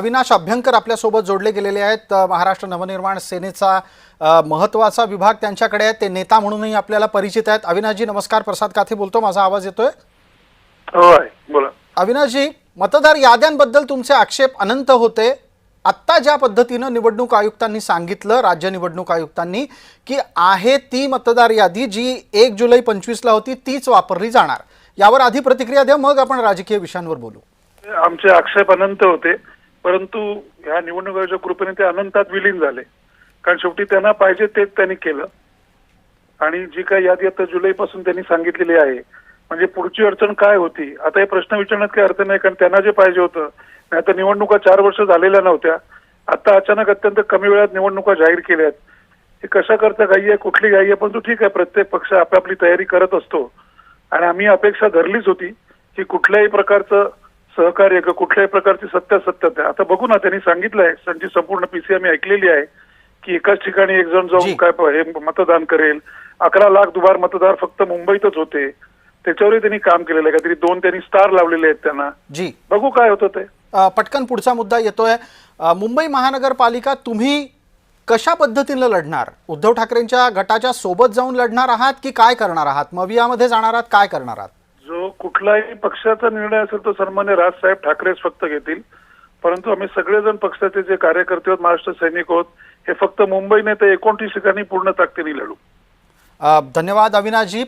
अविनाश अभ्यंकर आपल्यासोबत जोडले गेलेले आहेत। महाराष्ट्र नवनिर्माण सेनेचा महत्त्वाचा विभाग त्यांच्याकडे आहे, ते नेता म्हणूनही आपल्याला परिचित आहेत। अविनाशजी नमस्कार, प्रसाद काथे बोलतो, माझा आवाज येतोय? होय, बोला। अविनाशजी, मतदार याद्यांबद्दल तुमचे आक्षेप अनंत होते। आत्ता ज्या पद्धतीने निवडणूक आयुक्तांनी सांगितलं, राज्य निवडणूक आयुक्तांनी, की आहे ती मतदार यादी जी 1 जुलै 25 ला होती तीच वापरली जाणार, यावर आधी प्रतिक्रिया द्या, मग आपण राजकीय विषयांवर बोलू। आमचे आक्षेप अनंत होते, परंतु ह्या निवडणुकीच्या कृपेने ते अनंतात विलीन झाले। कारण शेवटी त्यांना पाहिजे तेच त्यांनी केलं आणि जी काही यादी आता जुलैपासून त्यांनी सांगितलेली आहे, म्हणजे पुढची अडचण काय होती आता हे प्रश्न विचारण्यात काही अर्थ नाही। कारण त्यांना जे पाहिजे होतं, नाही तर निवडणुका 4 वर्ष झालेल्या नव्हत्या, आता अचानक अत्यंत कमी वेळात निवडणुका जाहीर केल्यात। हे कशा करता घाई आहे, कुठली घाई आहे, परंतु ठीक आहे, प्रत्येक पक्ष आपापली तयारी करत असतो आणि आम्ही अपेक्षा धरलीच होती की कुठल्याही प्रकारचं सहकार्य किंवा कुठल्याही प्रकारची सत्यासत्यता आता बघू ना। त्यांनी सांगितलंय, त्यांची संपूर्ण पीसी आम्ही ऐकलेली आहे की एकाच ठिकाणी एक जण जाऊन काय हे मतदान करेल। 11 लाख दुबार मतदार फक्त मुंबईतच होते, त्याच्यावरही त्यांनी काम केलेलं आहे। काहीतरी 2 त्यांनी स्टार लावलेले आहेत त्यांना। जी, बघू काय होतं ते। पटकन पुढचा मुद्दा येतोय। मुंबई महानगरपालिका तुम्ही कशा पद्धतीने लढणार? उद्धव ठाकरेंच्या गटाच्या सोबत जाऊन लढणार आहात की काय करणार आहात? मवियामध्ये जाणार आहात, काय करणार आहात? जो कुठलाही पक्षाचा निर्णय असेल तो सन्मान्य राजसाहेब ठाकरेच फक्त घेतील, परंतु आम्ही सगळेजण पक्षाचे जे कार्यकर्ते आहोत, महाराष्ट्र सैनिक आहोत, हे फक्त मुंबई नाही तर 29 ठिकाणी पूर्ण ताकदीने लढू। धन्यवाद अविनाशजी।